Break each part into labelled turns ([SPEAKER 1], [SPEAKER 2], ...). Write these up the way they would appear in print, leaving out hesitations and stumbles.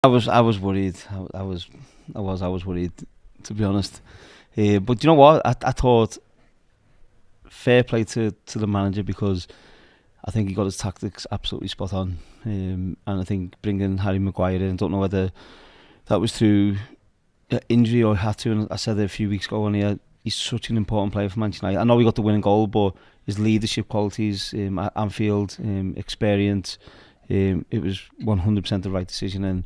[SPEAKER 1] I was worried. I was worried, to be honest. But you know what? I thought fair play to the manager, because I think he got his tactics absolutely spot on. And I think bringing Harry Maguire in, I don't know whether that was through injury or had to. And I said it a few weeks ago, and he's such an important player for Manchester United. I know he got the winning goal, but his leadership qualities at Anfield, experience, it was 100% the right decision, and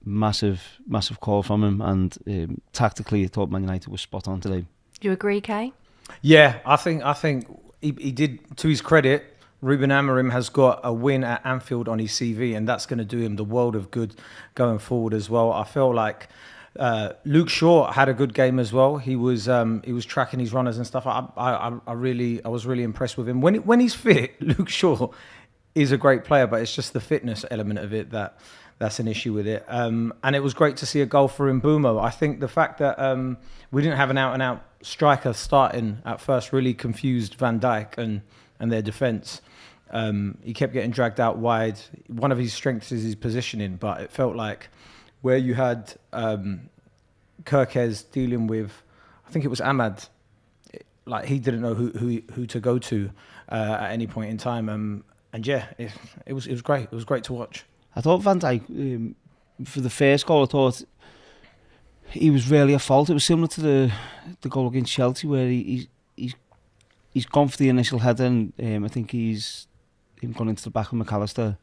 [SPEAKER 1] massive call from him. And tactically, I thought Man United was spot on today.
[SPEAKER 2] Do you agree, Kay?
[SPEAKER 3] Yeah, I think he did. To his credit, Ruben Amorim has got a win at Anfield on his CV, and that's going to do him the world of good going forward as well. I feel like Luke Shaw had a good game as well. He was tracking his runners and stuff. I was really impressed with him. When he's fit, Luke Shaw is a great player, but it's just the fitness element of it that's an issue with it. And it was great to see a goal for Mbeumo. I think the fact that we didn't have an out-and-out striker starting at first really confused Van Dijk and their defence. He kept getting dragged out wide. One of his strengths is his positioning, but it felt like where you had Kirkez dealing with, I think it was Ahmad, like he didn't know who to go to at any point in time. And yeah, it was great. It was great to watch.
[SPEAKER 1] I thought Van Dijk, for the first goal, I thought he was really at fault. It was similar to the goal against Chelsea, where he's gone for the initial header, and I think he's gone into the back of McAllister,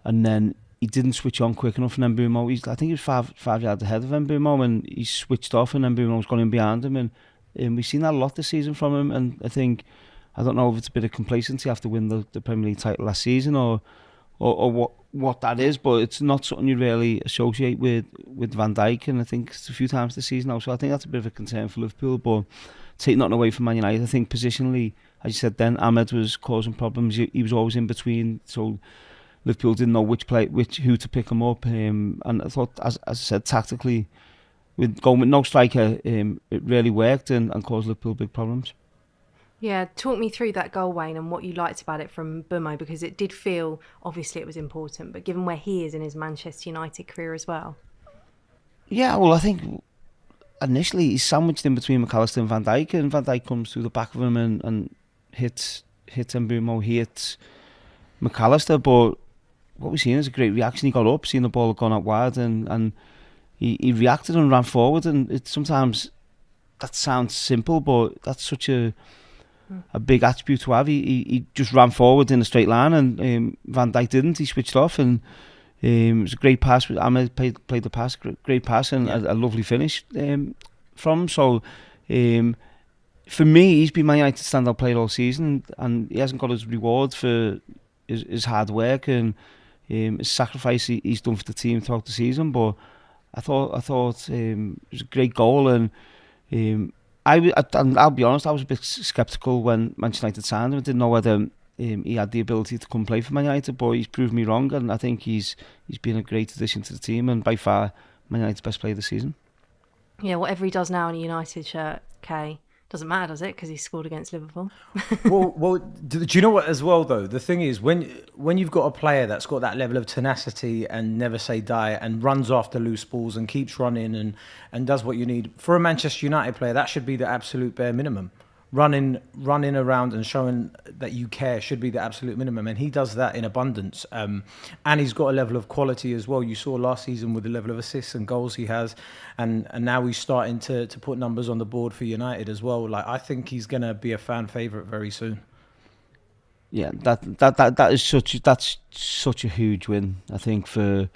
[SPEAKER 1] and then he didn't switch on quick enough. And then Mbeumo, I think he was five yards ahead of Mbeumo, and he switched off, and then Mbeumo's gone in behind him, and we've seen that a lot this season from him. And I don't know if it's a bit of complacency after winning the Premier League title last season, or what that is, but it's not something you really associate with Van Dijk, and I think it's a few times this season now. So I think that's a bit of a concern for Liverpool, but take nothing away from Man United. I think positionally, as you said then, Ahmed was causing problems. He was always in between, so Liverpool didn't know who to pick him up. And I thought, as I said, tactically, with going with no striker, it really worked and caused Liverpool big problems.
[SPEAKER 2] Yeah, talk me through that goal, Wayne, and what you liked about it from Mbeumo, because it did feel, obviously it was important, but given where he is in his Manchester United career as well.
[SPEAKER 1] Yeah, well, I think initially he's sandwiched in between McAllister and Van Dijk, and Van Dijk comes through the back of him and hits Mbeumo, he hits McAllister, but what we've seen is a great reaction. He got up, seen the ball had gone out wide, and he reacted and ran forward, and sometimes that sounds simple, but that's such a big attribute to have. He just ran forward in a straight line, and Van Dijk didn't. He switched off, and it was a great pass. Ahmed played the pass, great pass, and a lovely finish from him. So for me, he's been Man United's standout player all season, and he hasn't got his reward for his hard work and his sacrifice he's done for the team throughout the season. But I thought it was a great goal, and I'll be honest, I was a bit sceptical when Manchester United signed him. I didn't know whether he had the ability to come play for Man United, but he's proved me wrong, and I think he's been a great addition to the team, and by far Man United's best player this season.
[SPEAKER 2] Yeah, whatever he does now in a United shirt, Kay, doesn't matter, does it? Because he scored against Liverpool.
[SPEAKER 3] well, do you know what as well though? The thing is, when you've got a player that's got that level of tenacity and never say die and runs after loose balls and keeps running and does what you need for a Manchester United player, that should be the absolute bare minimum. Running around and showing that you care should be the absolute minimum, and he does that in abundance. And he's got a level of quality as well. You saw last season with the level of assists and goals he has, and now he's starting to put numbers on the board for United as well. Like, I think he's going to be a fan favourite very soon.
[SPEAKER 1] Yeah, that's such a huge win, I think, for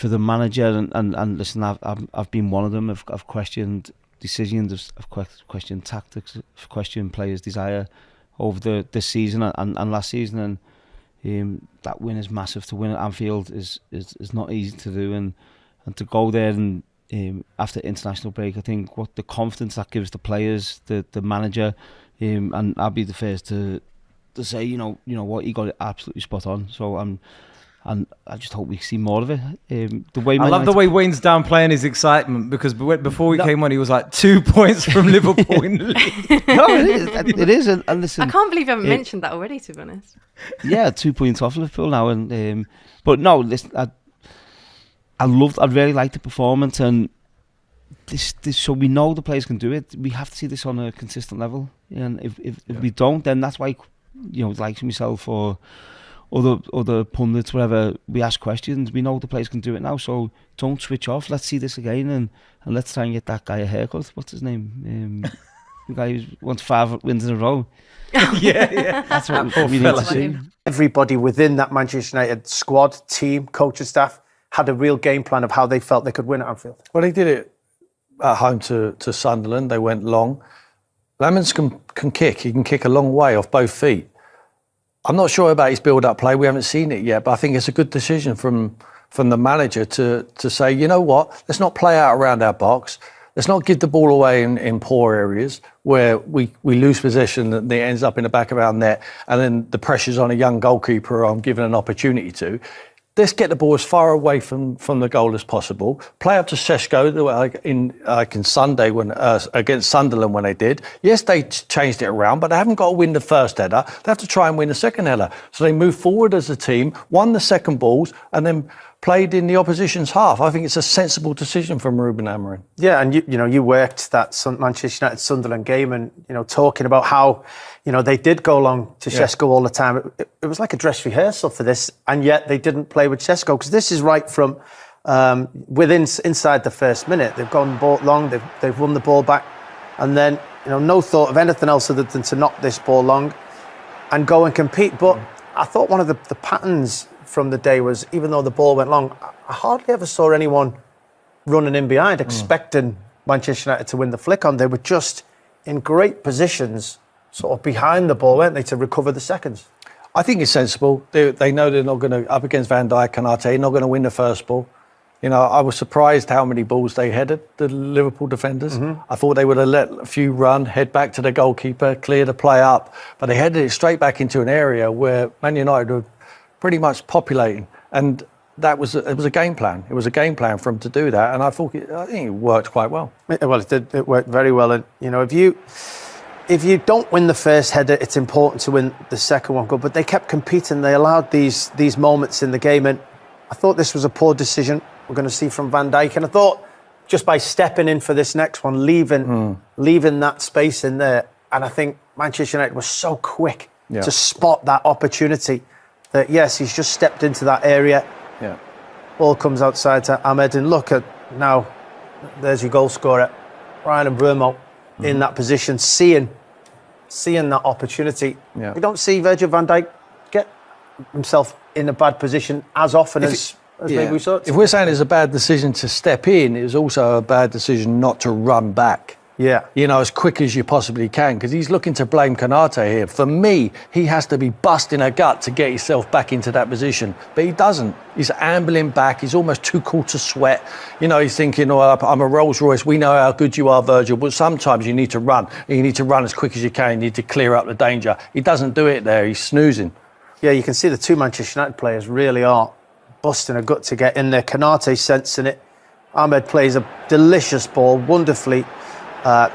[SPEAKER 1] the manager, and listen, I've been one of them. I've questioned decisions, I've questioned tactics, I've questioned players' desire over this season and last season, and that win is massive. To win at Anfield is not easy to do, and to go there and after international break, I think what the confidence that gives the players, the manager, and I'll be the first to say, you know what, he got it absolutely spot on. So and I just hope we see more of it. The way
[SPEAKER 3] I love the way Wayne's downplaying his excitement, because before we came on, he was like 2 points from Liverpool in the league.
[SPEAKER 1] No, it is. And listen,
[SPEAKER 2] I can't believe you haven't mentioned that already, to be honest.
[SPEAKER 1] Yeah, 2 points off Liverpool now, and but no, listen, I really liked the performance, and this so we know the players can do it. We have to see this on a consistent level, and if we don't, then that's why, like myself or other pundits, whatever, we ask questions. We know the players can do it now, so don't switch off. Let's see this again, and let's try and get that guy a haircut. What's his name? The guy who wants 5 wins in a row.
[SPEAKER 3] Yeah.
[SPEAKER 1] That's what we need to see.
[SPEAKER 4] Everybody within that Manchester United squad, team, coaching staff had a real game plan of how they felt they could win at Anfield.
[SPEAKER 5] Well, they did it at home to Sunderland. They went long. Lamens can kick. He can kick a long way off both feet. I'm not sure about his build-up play. We haven't seen it yet, but I think it's a good decision from the manager to say, you know what, let's not play out around our box. Let's not give the ball away in poor areas where we lose possession and it ends up in the back of our net, and then the pressure's on a young goalkeeper I'm given an opportunity to. Let's get the ball as far away from the goal as possible. Play up to Šeško in Sunday against Sunderland when they did. Yes, they changed it around, but they haven't got to win the first header. They have to try and win the second header. So they moved forward as a team, won the second balls, and then played in the opposition's half. I think it's a sensible decision from Ruben Amorim.
[SPEAKER 4] Yeah, and you worked that Manchester United Sunderland game, and talking about how they did go along to Šeško all the time. It was like a dress rehearsal for this, and yet they didn't play with Šeško, because this is right from inside the first minute. They've gone long, they've won the ball back, and then no thought of anything else other than to knock this ball long and go and compete. But I thought one of the patterns from the day was, even though the ball went long, I hardly ever saw anyone running in behind expecting Manchester United to win the flick on. They were just in great positions sort of behind the ball, weren't they, to recover the seconds?
[SPEAKER 5] I think it's sensible. They know they're not going to, up against Van Dijk and Arte, not going to win the first ball. I was surprised how many balls they headed, the Liverpool defenders. I thought they would have let a few run, head back to the goalkeeper, clear the play up, but they headed it straight back into an area where Man United were pretty much populating, and it was a game plan. It was a game plan for them to do that, and I think it worked quite well.
[SPEAKER 4] Well, it did. It worked very well, and if you don't win the first header, it's important to win the second one. But they kept competing. They allowed these moments in the game, and I thought this was a poor decision. We're going to see from Van Dijk, and I thought just by stepping in for this next one, leaving that space in there, and I think Manchester United was so quick to spot that opportunity. That yes, he's just stepped into that area.
[SPEAKER 5] Yeah.
[SPEAKER 4] Ball comes outside to Ahmed, and look at now. There's your goal scorer, Bryan Mbeumo, in that position, seeing that opportunity.
[SPEAKER 5] Yeah.
[SPEAKER 4] We don't see Virgil van Dijk get himself in a bad position as often as maybe we saw.
[SPEAKER 5] If we're saying it's a bad decision to step in, it was also a bad decision not to run back.
[SPEAKER 4] Yeah.
[SPEAKER 5] As quick as you possibly can, because he's looking to blame Konate here. For me, he has to be busting a gut to get himself back into that position. But he doesn't. He's ambling back. He's almost too cool to sweat. He's thinking, I'm a Rolls Royce. We know how good you are, Virgil. But sometimes you need to run. You need to run as quick as you can. You need to clear up the danger. He doesn't do it there. He's snoozing.
[SPEAKER 4] Yeah, you can see the two Manchester United players really are busting a gut to get in there. Konate sensing it. Ahmed plays a delicious ball, wonderfully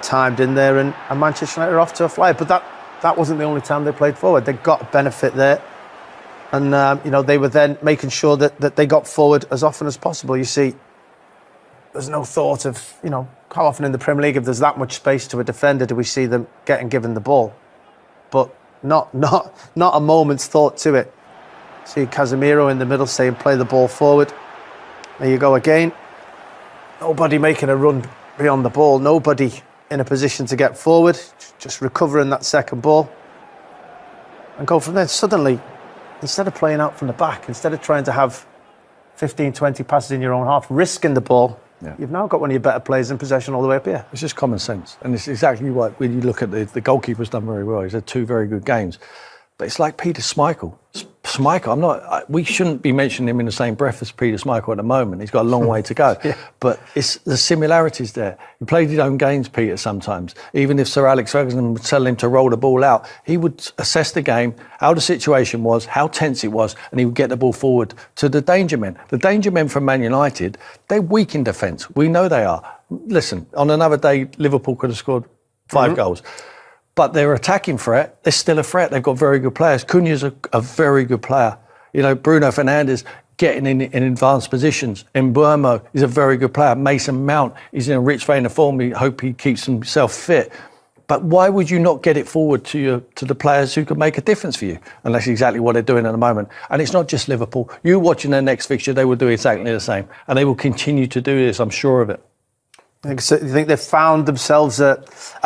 [SPEAKER 4] timed in there, and Manchester United are off to a flyer. But that wasn't the only time they played forward. They got a benefit there, and they were then making sure that they got forward as often as possible. You see, there's no thought of how often in the Premier League, if there's that much space to a defender, do we see them getting given the ball? But not a moment's thought to it. See Casemiro in the middle saying, play the ball forward. There you go again. Nobody making a run beyond the ball, nobody in a position to get forward, just recovering that second ball and go from there. Suddenly, instead of playing out from the back, instead of trying to have 15, 20 passes in your own half, risking the ball, you've now got one of your better players in possession all the way up here.
[SPEAKER 5] It's just common sense, and it's exactly what, when you look at the goalkeeper's done very well. He's had 2 very good games, but it's like Peter Schmeichel. Schmeichel, we shouldn't be mentioning him in the same breath as Peter Schmeichel at the moment. He's got a long way to go.
[SPEAKER 4] Yeah.
[SPEAKER 5] But it's the similarities there. He played his own games, Peter, sometimes. Even if Sir Alex Ferguson would tell him to roll the ball out, he would assess the game, how the situation was, how tense it was, and he would get the ball forward to the danger men. The danger men from Man United, they're weak in defence. We know they are. Listen, on another day, Liverpool could have scored 5 goals. But their attacking threat, they're still a threat. They've got very good players. Cunha's a very good player. You know, Bruno Fernandes getting in advanced positions. Mbeumo is a very good player. Mason Mount is in a rich vein of form. We hope he keeps himself fit. But why would you not get it forward to the players who could make a difference for you? And that's exactly what they're doing at the moment. And it's not just Liverpool. You watching their next fixture, they will do exactly the same. And they will continue to do this, I'm sure of it.
[SPEAKER 4] You think they've found themselves a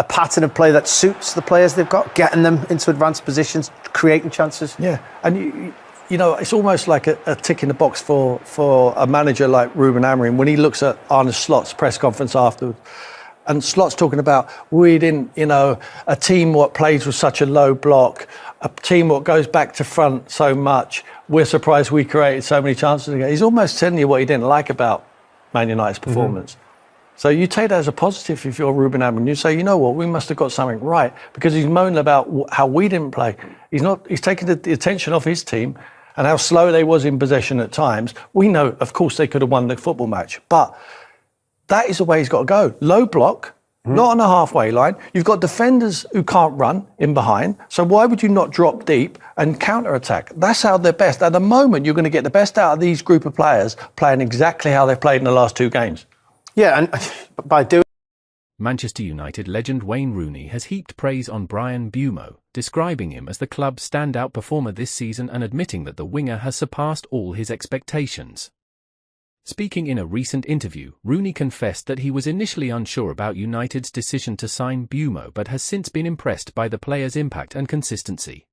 [SPEAKER 4] pattern of play that suits the players they've got, getting them into advanced positions, creating chances?
[SPEAKER 5] Yeah, and you know, it's almost like a tick in the box for a manager like Ruben Amorim when he looks at Arne Slot's press conference afterwards. And Slot's talking about, we didn't, you know, a team what plays with such a low block, a team what goes back to front so much, we're surprised we created so many chances again. He's almost telling you what he didn't like about Man United's performance. So you take that as a positive if you're Ruben Amorim. You say, you know what, we must have got something right, because he's moaning about how we didn't play. He's taking the attention off his team and how slow they was in possession at times. We know, of course, they could have won the football match, but that is the way he's got to go. Low block, not on the halfway line. You've got defenders who can't run in behind, so why would you not drop deep and counter-attack? That's how they're best. At the moment, you're going to get the best out of these group of players playing exactly how they've played in the last 2 games.
[SPEAKER 4] Yeah, and by doing...
[SPEAKER 6] Manchester United legend Wayne Rooney has heaped praise on Bryan Mbeumo, describing him as the club's standout performer this season and admitting that the winger has surpassed all his expectations. Speaking in a recent interview, Rooney confessed that he was initially unsure about United's decision to sign Mbeumo but has since been impressed by the player's impact and consistency.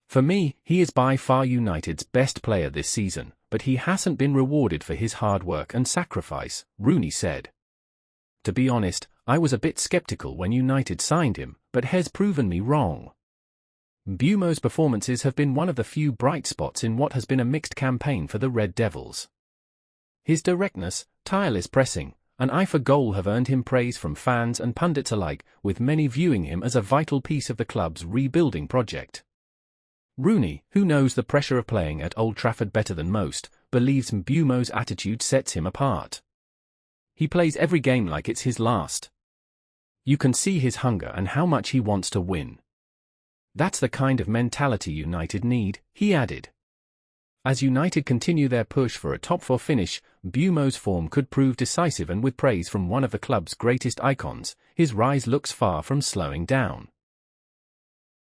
[SPEAKER 6] For me, he is by far United's best player this season, but he hasn't been rewarded for his hard work and sacrifice, Rooney said. To be honest, I was a bit skeptical when United signed him, but has proven me wrong. Mbeumo's performances have been one of the few bright spots in what has been a mixed campaign for the Red Devils. His directness, tireless pressing, and eye for goal have earned him praise from fans and pundits alike, with many viewing him as a vital piece of the club's rebuilding project. Rooney, who knows the pressure of playing at Old Trafford better than most, believes Mbeumo's attitude sets him apart. He plays every game like it's his last. You can see his hunger and how much he wants to win. That's the kind of mentality United need, he added. As United continue their push for a top-4 finish, Mbeumo's form could prove decisive, and with praise from one of the club's greatest icons, his rise looks far from slowing down.